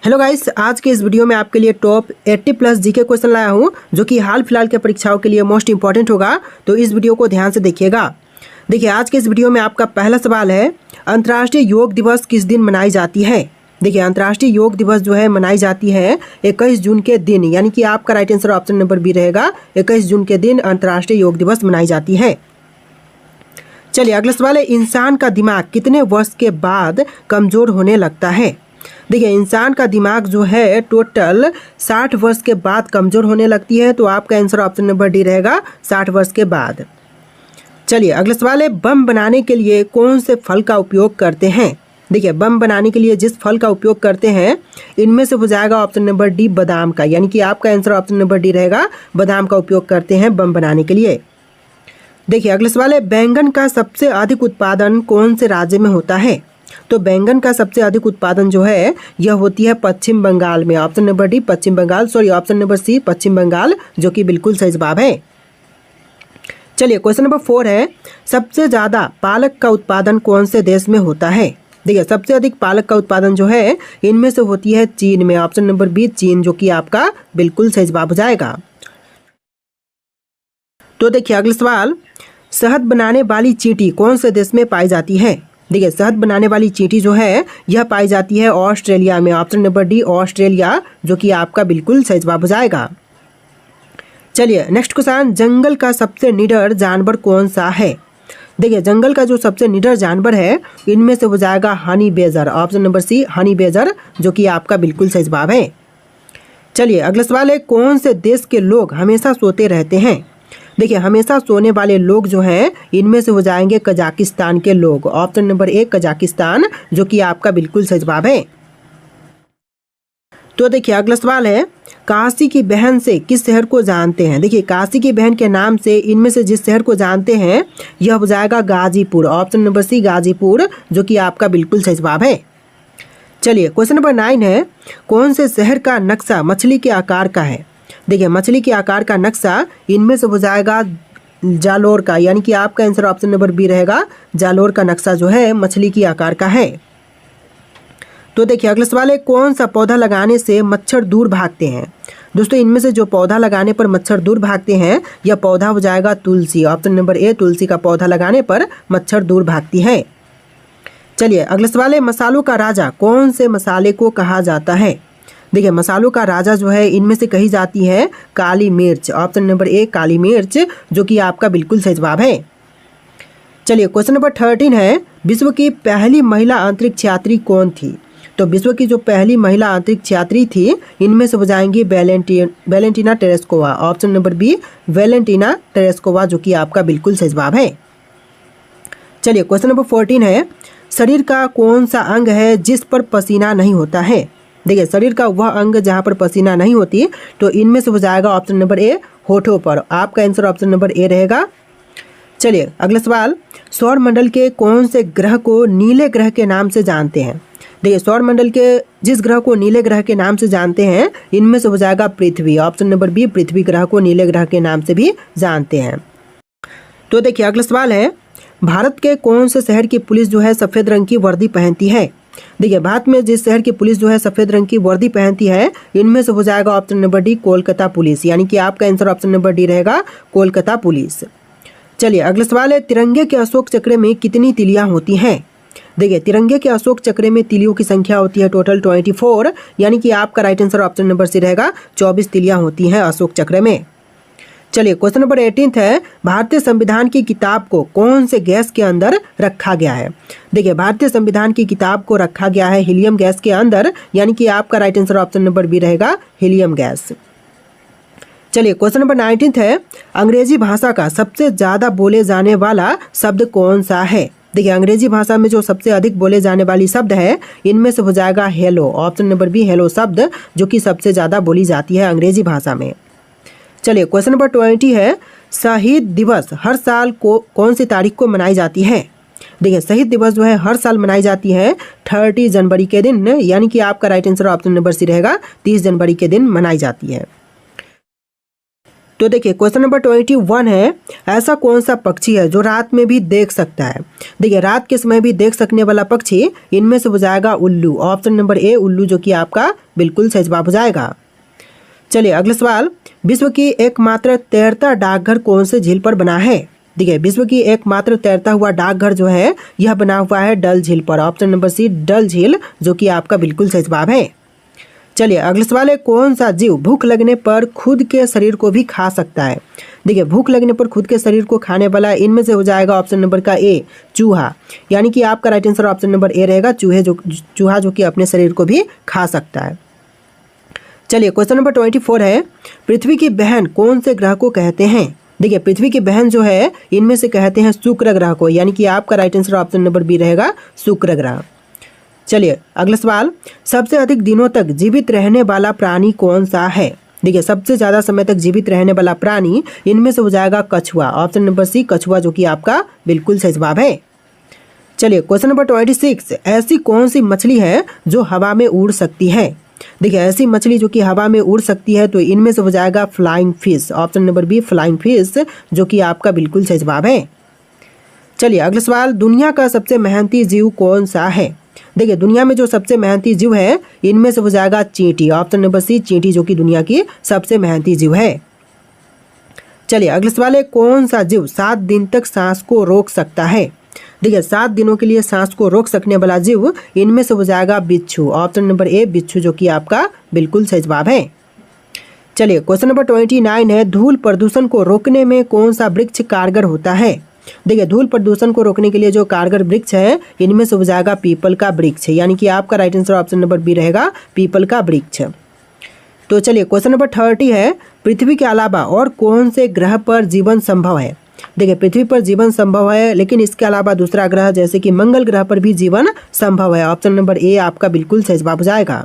Hello guys, आज के इस वीडियो में आपके लिए टॉप 80 प्लस जीके क्वेश्चन लाया हूं जो कि हाल फिलहाल के परीक्षाओं के लिए मोस्ट इंपॉर्टेंट होगा। तो इस वीडियो को ध्यान से देखिएगा। देखिए, आज के इस वीडियो में आपका पहला सवाल है, अंतर्राष्ट्रीय योग दिवस किस दिन मनाई जाती है। देखिए, अंतर्राष्ट्रीय योग दिवस जो है मनाई जाती है 21 जून के दिन, यानी कि आपका right answer option number B रहेगा। 21 जून के दिन अंतर्राष्ट्रीय योग दिवस मनाई जाती है। चलिए अगला सवाल है, इंसान का दिमाग कितने वर्ष के बाद कमजोर होने लगता है। देखिए, इंसान का दिमाग जो है टोटल 60 वर्ष के बाद कमजोर होने लगती है। तो आपका आंसर ऑप्शन नंबर डी रहेगा, 60 वर्ष के बाद। चलिए अगला सवाल है, बम बनाने के लिए कौन से फल का उपयोग करते हैं। देखिए, बम बनाने के लिए जिस फल का उपयोग करते हैं इनमें से हो जाएगा ऑप्शन नंबर डी बादाम का, यानी कि आपका आंसर ऑप्शन नंबर डी रहेगा, बादाम का उपयोग करते हैं बम बनाने के लिए। देखिए अगला सवाल है, बैंगन का सबसे अधिक उत्पादन कौन से राज्य में होता है। तो बैंगन का सबसे अधिक उत्पादन जो है यह होती है पश्चिम बंगाल में। Option number D Paschim Bangal, sorry option number C Paschim Bangal, जो कि बिल्कुल सही जवाब है। चलिए क्वेश्चन नंबर 4 है, सबसे ज्यादा पालक का उत्पादन कौन से देश में होता है। देखिए, सबसे अधिक पालक का उत्पादन जो है इनमें से होती है चीन में। ऑप्शन नंबर बी चीन, जो कि आपका बिल्कुल सही जवाब हो जाएगा। तो देखिए अगला सवाल, शहद बनाने वाली चींटी कौन से देश में पाई जाती है। देखिए, शहद बनाने वाली चींटी जो है यह पाई जाती है ऑस्ट्रेलिया में। ऑप्शन नंबर डी ऑस्ट्रेलिया, जो कि आपका बिल्कुल सही जवाब हो जाएगा। चलिए नेक्स्ट क्वेश्चन, जंगल का सबसे निडर जानवर कौन सा है। देखिए, जंगल का जो सबसे निडर जानवर है इनमें से हो जाएगा honey badger. Option number C honey badger, जो कि आपका बिल्कुल सही जवाब है। चलिए अगला सवाल है, कौन से देश के लोग हमेशा सोते रहते हैं। देखिए, हमेशा सोने वाले लोग जो हैं इनमें से हो जाएंगे कजाकिस्तान के लोग। ऑप्शन नंबर 1 कजाकिस्तान, जो कि आपका बिल्कुल सही जवाब है। तो देखिए अगला सवाल है, काशी की बहन से किस शहर को जानते हैं। देखिए, काशी की बहन के नाम से इनमें से जिस शहर को जानते हैं यह हो जाएगा Ghazipur. Option number C Ghazipur, जो कि आपका बिल्कुल सही जवाब है। चलिए क्वेश्चन नंबर 9 है, कौन से शहर का नक्शा मछली के आकार का है। देखिए, मछली के आकार का नक्शा इनमें से हो जाएगा जालोर का, यानी कि आपका आंसर ऑप्शन नंबर बी रहेगा, जालोर का नक्शा जो है मछली की आकार का है। तो देखिए अगला सवाल है, कौन सा पौधा लगाने से मच्छर दूर भागते हैं। दोस्तों, इनमें से जो पौधा लगाने पर मच्छर दूर भागते हैं यह पौधा हो जाएगा तुलसी। ऑप्शन नंबर ए तुलसी का पौधा लगाने पर मच्छर दूर भागती है। चलिए अगला सवाल है, मसालों का राजा कौन से मसाले को कहा जाता है। देखिए, मसालों का राजा जो है इनमें से कही जाती है काली मिर्च। ऑप्शन नंबर ए काली मिर्च, जो कि आपका बिल्कुल सही जवाब है। चलिए क्वेश्चन नंबर 13 है, विश्व की पहली महिला अंतरिक्ष यात्री कौन थी। तो विश्व की जो पहली महिला अंतरिक्ष यात्री थी इनमें से हो जाएंगी Valentina Tereshkova. Option number B Valentina Tereshkova, जो कि आपका बिल्कुल सही जवाब है। चलिए क्वेश्चन नंबर 14 है, शरीर का कौन सा अंग है जिस पर पसीना नहीं होता है। देखिए, शरीर का वह अंग जहां पर पसीना नहीं होती, तो इनमें से हो जाएगा ऑप्शन नंबर ए होठों पर। आपका आंसर ऑप्शन नंबर ए रहेगा। चलिए अगला सवाल, सौर मंडल के कौन से ग्रह को नीले ग्रह के नाम से जानते हैं। देखिए, सौर मंडल के जिस ग्रह को नीले ग्रह के नाम से जानते हैं इनमें से हो जाएगा पृथ्वी। ऑप्शन नंबर बी पृथ्वी ग्रह को नीले ग्रह के नाम से भी जानते हैं। तो देखिए अगला सवाल है, भारत के कौन से शहर की पुलिस जो है सफेद रंग की वर्दी पहनती है। देखिए, भारत में जिस शहर की पुलिस जो है सफेद रंग की वर्दी पहनती है इनमें से हो जाएगा option number D Kolkata police, यानी कि आपका आंसर ऑप्शन नंबर डी रहेगा, कोलकाता पुलिस। चलिए अगला सवाल है, तिरंगे के अशोक चक्र में कितनी तिलियां होती हैं। देखिए, तिरंगे के अशोक चक्र में तिलियों की संख्या होती है टोटल 24, यानी कि आपका right answer option number C रहेगा, 24 तिलियां होती हैं अशोक चक्र में। चलिए क्वेश्चन नंबर 18 है, भारतीय संविधान की किताब को कौन से गैस के अंदर रखा गया है। देखिए, भारतीय संविधान की किताब को रखा गया है हीलियम गैस के अंदर, यानी कि आपका right answer option number B helium, हीलियम गैस। चलिए क्वेश्चन नंबर 19 है, अंग्रेजी भाषा का सबसे ज्यादा बोले जाने वाला शब्द कौन सा है। देखिए, अंग्रेजी भाषा में जो सबसे अधिक बोले जाने वाली शब्द है इनमें से हो जाएगा hello. Option number B hello शब्द, जो कि सबसे ज्यादा बोली जाती है अंग्रेजी भाषा में। चलिए क्वेश्चन नंबर 20 है, शहीद दिवस हर साल को कौन सी तारीख को मनाई जाती है। देखिए, शहीद दिवस जो है हर साल मनाई जाती है 30 जनवरी के दिन, यानी कि आपका right answer option number C रहेगा, 30 जनवरी के दिन मनाई जाती है। तो देखिए क्वेश्चन नंबर 21 है, ऐसा कौन सा पक्षी है जो रात में भी देख सकता है। देखिए रात के समय भी देख सकने वाला पक्षी इनमें से हो जाएगा उल्लू। ऑप्शन नंबर ए उल्लू जो कि आपका बिल्कुल सही जवाब हो जाएगा। चलिए अगला सवाल, विश्व की एकमात्र तैरता डाकघर कौन से झील पर बना है। देखिए विश्व की एकमात्र तैरता हुआ डाकघर जो है यह बना हुआ है डल झील पर। ऑप्शन नंबर सी डल झील जो कि आपका बिल्कुल सही जवाब है। चलिए अगला सवाल है, कौन सा जीव भूख लगने पर खुद के शरीर को भी खा सकता है। देखिए भूख लगने पर खुद के शरीर को खाने वाला इनमें से हो जाएगा ऑप्शन नंबर का ए चूहा, यानी कि आपका right answer option number A रहेगा, चूहा जो कि अपने शरीर को भी खा सकता है। चलिए क्वेश्चन नंबर 24 है, पृथ्वी की बहन कौन से ग्रह को कहते हैं। देखिए पृथ्वी की बहन जो है इनमें से कहते हैं शुक्र ग्रह को, यानी कि आपका right answer option number B रहेगा शुक्र ग्रह। चलिए अगला सवाल, सबसे अधिक दिनों तक जीवित रहने वाला प्राणी कौन सा है। देखिए सबसे ज्यादा समय तक जीवित रहने वाला प्राणी इनमें से हो जाएगा कछुआ। ऑप्शन नंबर सी कछुआ जो कि आपका बिल्कुल सही जवाब है। चलिए क्वेश्चन नंबर 26, ऐसी कौन सी मछली है जो हवा में उड़ सकती है। देखिए ऐसी मछली जो कि हवा में उड़ सकती है तो इनमें से हो जाएगा flying fish. Option number B flying fish जो कि आपका बिल्कुल सही जवाब है। चलिए अगला सवाल, दुनिया का सबसे मेहनती जीव कौन सा है। देखिए दुनिया में जो सबसे मेहनती जीव है इनमें से हो जाएगा चींटी। ऑप्शन नंबर सी चींटी जो कि दुनिया की सबसे मेहनती जीव है। चलिए अगला सवाल है, कौन सा जीव 7 दिन तक सांस को रोक सकता है। देखिए 7 दिनों के लिए सांस को रोक सकने वाला जीव इनमें से हो जाएगा बिच्छू। ऑप्शन नंबर ए बिच्छू जो कि आपका बिल्कुल सही जवाब है। चलिए क्वेश्चन नंबर 29 है, धूल प्रदूषण को रोकने में कौन सा वृक्ष कारगर होता है। देखिए धूल प्रदूषण को रोकने के लिए जो कारगर वृक्ष है इनमें से हो जाएगा पीपल का वृक्ष, यानी कि आपका right answer option number B रहेगा पीपल का वृक्ष। तो चलिए क्वेश्चन नंबर 30 है, पृथ्वी के अलावा और कौन से ग्रह पर जीवन संभव है। देखिए पृथ्वी पर जीवन संभव है लेकिन इसके अलावा दूसरा ग्रह जैसे कि मंगल ग्रह पर भी जीवन संभव है। ऑप्शन नंबर ए आपका बिल्कुल सही जवाब हो जाएगा।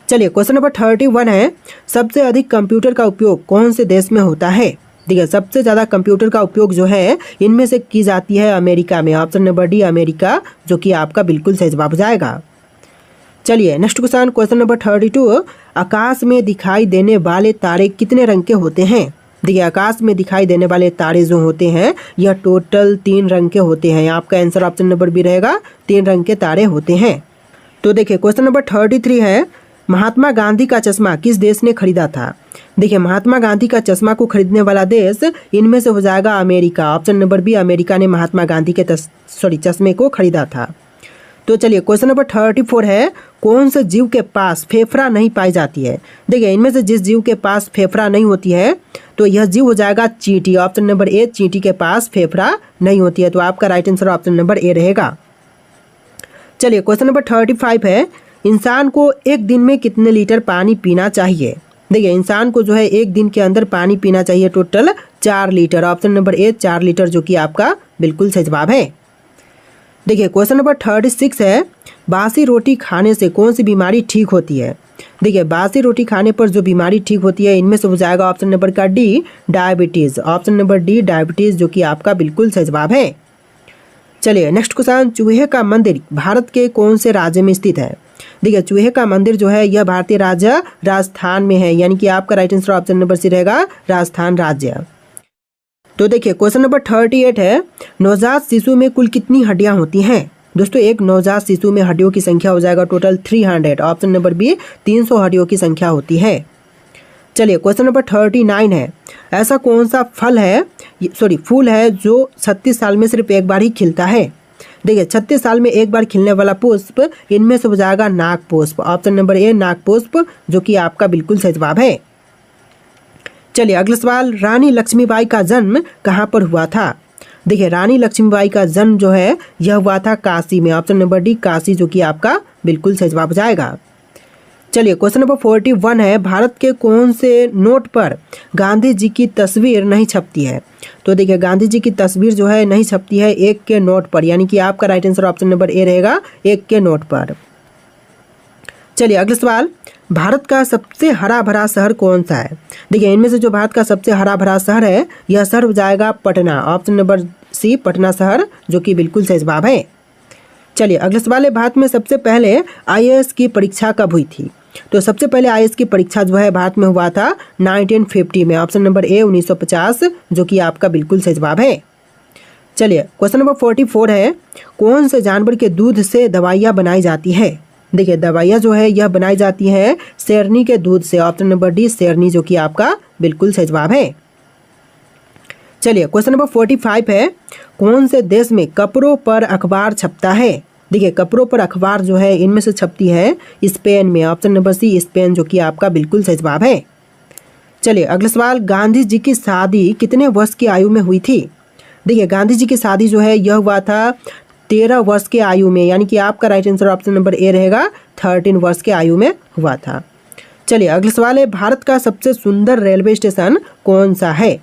चलिए क्वेश्चन नंबर 31 है, सबसे अधिक कंप्यूटर का उपयोग कौन से देश में होता है। देखिए सबसे ज़्यादा कंप्यूटर का उपयोग जो है इनमें से की जाती है अमेरिका में। ऑप्शन नंबर डी अमेरिका जो कि आपका बिल्कुल सही जवाब हो जाएगा। चलिए नेक्स्ट क्वेश्चन, क्वेश्चन नंबर 32, आकाश में दिखाई देने वाले तारे कितने रंग के होते हैं। देखिए आकाश में दिखाई देने वाले तारे जो होते हैं यह टोटल 3 रंग के होते हैं। आपका आंसर ऑप्शन नंबर बी रहेगा, 3 रंग के तारे होते हैं। तो देखिए क्वेश्चन नंबर 33 है, महात्मा गांधी का चश्मा किस देश ने खरीदा था। देखिए महात्मा गांधी का चश्मा को खरीदने वाला देश इनमें से हो जाएगा America. Option number B America ने महात्मा गांधी के चश्मे को खरीदा था। तो चलिए क्वेश्चन नंबर 34 है, कौन से जीव के पास फेफड़ा नहीं पाई जाती है। देखिए इनमें से जिस जीव के पास फेफड़ा नहीं होती है तो यह जीव हो जाएगा चींटी। ऑप्शन नंबर ए चींटी के पास फेफड़ा नहीं होती है, तो आपका right answer option number A रहेगा। चलिए क्वेश्चन नंबर 35 है, इंसान को एक दिन में कितने लीटर पानी पीना चाहिए। देखिए इंसान को जो है एक दिन के अंदर पानी पीना चाहिए total 4 litre. Option number A 4 litre जो कि आपका बिल्कुल सही जवाब है। देखिए क्वेश्चन नंबर 36 है, बासी रोटी खाने से कौन सी बीमारी ठीक होती है। देखिए बासी रोटी खाने पर जो बीमारी ठीक होती है इनमें से हो जाएगा ऑप्शन नंबर का D diabetes. Option number D diabetes जो कि आपका बिल्कुल सही जवाब है। चलिए नेक्स्ट क्वेश्चन, चूहे का मंदिर भारत के कौन से राज्य में स्थित है। देखिए चूहे का मंदिर जो है यह भारतीय राज्य राजस्थान में है, यानी कि आपका right answer option number C रहेगा राजस्थान राज्य। तो देखिए क्वेश्चन नंबर 38 है, नवजात शिशु में कुल कितनी हड्डियां होती हैं। दोस्तों एक नवजात शिशु में हड्डियों की संख्या हो जाएगा टोटल 300। ऑप्शन नंबर बी 300 हड्डियों की संख्या होती है। चलिए क्वेश्चन नंबर 39 है, ऐसा कौन सा फूल है जो 36 साल में सिर्फ एक बार ही खिलता है। देखिए 36 साल में एक बार खिलने वाला पुष्प इनमें से हो जाएगा नाग पुष्प। ऑप्शन नंबर ए नाग पुष्प जो कि आपका बिल्कुल सही जवाब है। चलिए अगला सवाल, रानी लक्ष्मीबाई का जन्म कहाँ पर हुआ था। देखिए रानी लक्ष्मीबाई का जन्म जो है यह हुआ था काशी में। ऑप्शन नंबर डी काशी जो कि आपका बिल्कुल सही जवाब हो जाएगा। चलिए क्वेश्चन नंबर 41 है, भारत के कौन से नोट पर गांधी जी की तस्वीर नहीं छपती है। तो देखिए गांधी जी की तस्वीर जो है नहीं छपती है 1 के नोट पर, यानी कि आपका right answer option number A रहेगा 1 के नोट पर। चलिए अगला सवाल, भारत का सबसे हरा भरा शहर कौन सा है। देखिए इनमें से जो भारत का सबसे हरा भरा शहर है यह शहर हो जाएगा Patna. Option number C Patna शहर जो कि बिल्कुल सही जवाब है। चलिए अगला सवाल है, भारत में सबसे पहले IAS की परीक्षा कब हुई थी। तो सबसे पहले आईएएस की परीक्षा जो है भारत में हुआ था 1950 में। ऑप्शन नंबर ए 1950 जो कि आपका बिल्कुल सही जवाब है। चलिए क्वेश्चन नंबर 44 है, कौन से जानवर के दूध से दवाइयाँ बनाई जाती है? देखिए दवाइयाँ जो है यह बनाई जाती हैं शेरनी के दूध से। ऑप्शन नंबर डी शेरनी जो कि आपका बिल्कुल सही जवाब है। चलिए क्वेश्चन नंबर 45 है, कौन से देश में कपड़ों पर अखबार छपता है? देखिए कपड़ों पर अखबार जो है इनमें से छपती है स्पेन में। ऑप्शन नंबर सी स्पेन जो कि आपका बिल्कुल सही जवाब है। चलिए अगला सवाल, गांधी जी की शादी कितने वर्ष की आयु में हुई थी? देखिए गांधी जी की शादी जो है यह हुआ था 13 वर्ष के आयु में, यानी कि आपका right answer option number A रहेगा 13 वर्ष के आयु में हुआ था। चलिए अगला सवाल है, भारत का सबसे सुंदर रेलवे स्टेशन कौन सा है?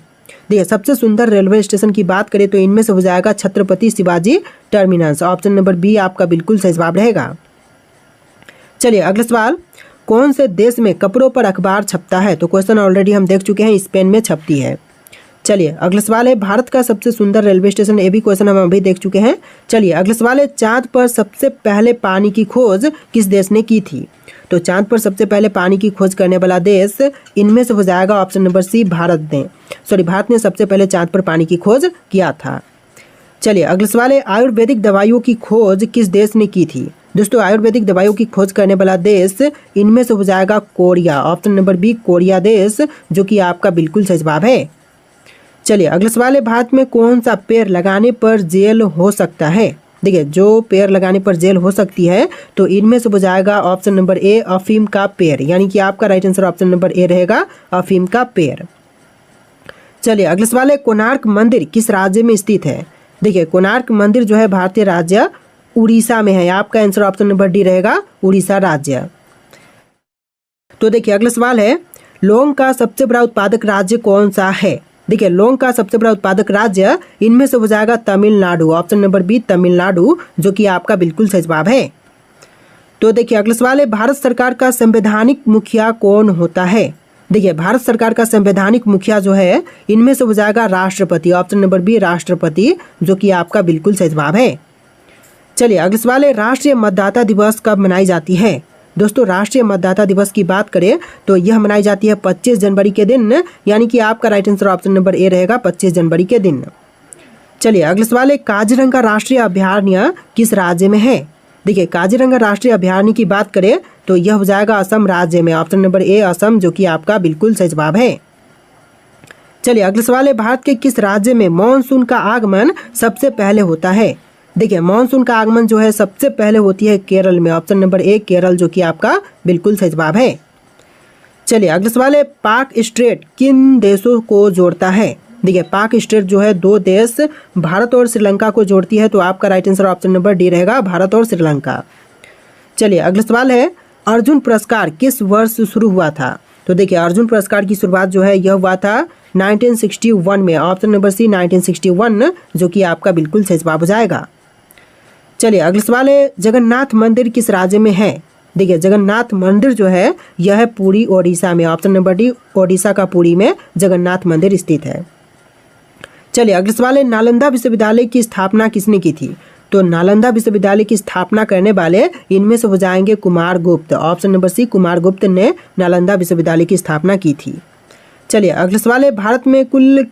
देखिए सबसे सुंदर रेलवे स्टेशन की बात करें तो इनमें से हो जाएगा Chhatrapati Shivaji terminus. Option number B आपका बिल्कुल सही जवाब रहेगा। चलिए अगला सवाल, कौन से देश में कपड़ों पर अखबार छपता है? तो क्वेश्चन ऑलरेडी हम देख चुके हैं, स्पेन में छपती है। चलिए अगला सवाल है, भारत का सबसे सुंदर रेलवे स्टेशन, ये भी क्वेश्चन हम अभी देख चुके हैं। चलिए अगला सवाल है, चांद पर सबसे पहले पानी की खोज किस देश ने की थी? तो चांद पर सबसे पहले पानी की खोज करने वाला देश इनमें से हो जाएगा ऑप्शन नंबर सी भारत ने सबसे पहले चांद पर पानी की खोज किया था। चलिए अगला सवाल है, आयुर्वेदिक दवाइयों की खोज किस देश ने की थी? दोस्तों आयुर्वेदिक दवाइयों की खोज करने वाला देश इनमें से हो जाएगा Korea. Option number B Korea देश जो कि आपका बिल्कुल सही जवाब है। चलिए अगला सवाल है, भारत में कौन सा पेड़ लगाने पर जेल हो सकता है? देखिए जो पेड़ लगाने पर जेल हो सकती है तो इनमें से हो जाएगा ऑप्शन नंबर ए अफीम का पेड़, यानी कि आपका right answer option number A रहेगा अफीम का पेड़। चलिए अगला सवाल है, कोणार्क मंदिर किस राज्य में स्थित है? देखिए कोणार्क मंदिर जो है भारतीय राज्य उड़ीसा में है। आपका आंसर ऑप्शन नंबर डी रहेगा उड़ीसा राज्य। तो देखिए अगला सवाल है, लौंग का सबसे बड़ा उत्पादक राज्य कौन सा है? देखिए लौंग का सबसे बड़ा उत्पादक राज्य इनमें से हो जाएगा Tamil Nadu. Option number B Tamil Nadu जो कि आपका बिल्कुल सही जवाब है। तो देखिए अगला सवाल है, भारत सरकार का संवैधानिक मुखिया कौन होता है? देखिए भारत सरकार का संवैधानिक मुखिया जो है इनमें से हो जाएगा राष्ट्रपति। ऑप्शन नंबर बी राष्ट्रपति जो कि आपका बिल्कुल सही जवाब है। चलिए अगला सवाल है, राष्ट्रीय मतदाता दिवस कब मनाई जाती है? दोस्तों राष्ट्रीय मतदाता दिवस की बात करें तो यह मनाई जाती है 25 जनवरी के दिन, यानी कि आपका right answer option number A रहेगा 25 जनवरी के दिन। चलिए अगला सवाल है, काजीरंगा राष्ट्रीय अभयारण्य किस राज्य में है? देखिए काजीरंगा राष्ट्रीय अभयारण्य की बात करें तो यह हो जाएगा असम राज्य में। ऑप्शन नंबर ए असम जो कि आपका बिल्कुल सही जवाब है। चलिए अगला सवाल है, भारत के किस राज्य में मानसून का आगमन सबसे पहले होता है? देखिए मानसून का आगमन जो है सबसे पहले होती है केरल में। ऑप्शन नंबर ए केरल जो कि आपका बिल्कुल सही जवाब है। चलिए अगला सवाल है, पाक स्ट्रेट किन देशों को जोड़ता है? देखिए पाक स्ट्रेट जो है दो देश भारत और श्रीलंका को जोड़ती है। तो आपका right answer option number D रहेगा भारत और श्रीलंका। चलिए अगला सवाल है, अर्जुन पुरस्कार किस वर्ष शुरू हुआ था? तो देखिए अर्जुन पुरस्कार की शुरुआत जो है यह हुआ था 1961 में। ऑप्शन नंबर सी 1961 जो कि आपका बिल्कुल सही जवाब हो जाएगा। चलिए अगला सवाल है, जगन्नाथ मंदिर किस राज्य में है? देखिए जगन्नाथ मंदिर जो है यह है पुरी ओडिशा में। ऑप्शन नंबर डी ओडिशा का पुरी में जगन्नाथ मंदिर स्थित है। चलिए अगला सवाल है, नालंदा विश्वविद्यालय की स्थापना किसने की थी? तो नालंदा विश्वविद्यालय की स्थापना करने वाले इनमें से हो जाएंगे कुमार गुप्त। ऑप्शन नंबर सी कुमार गुप्त ने नालंदा विश्वविद्यालय की स्थापना की थी। चलिए अगला सवाल है, भारत में कुल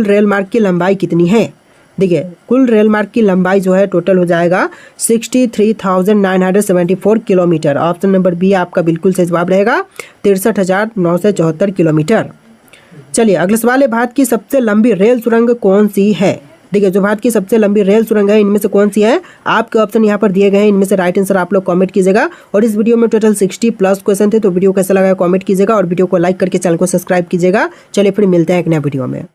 रेल मार्ग की लंबाई कितनी है? देखिए कुल रेल मार्ग की लंबाई जो है टोटल हो जाएगा 63,974 किलोमीटर। ऑप्शन नंबर बी आपका बिल्कुल सही जवाब रहेगा 63,974 किलोमीटर। चलिए अगला सवाल है, भारत की सबसे लंबी रेल सुरंग कौन सी है? देखिए जो भारत की सबसे लंबी रेल सुरंग है इनमें से कौन सी है? आपके ऑप्शन यहाँ पर दिए गए हैं, इनमें से राइट आंसर आप लोग कमेंट कीजिएगा। और इस वीडियो में टोटल 60+ क्वेश्चन थे। तो वीडियो कैसा लगा कमेंट कीजिएगा और वीडियो को लाइक करके चैनल को सब्सक्राइब कीजिएगा। चलिए फिर मिलते हैं एक नया वीडियो में।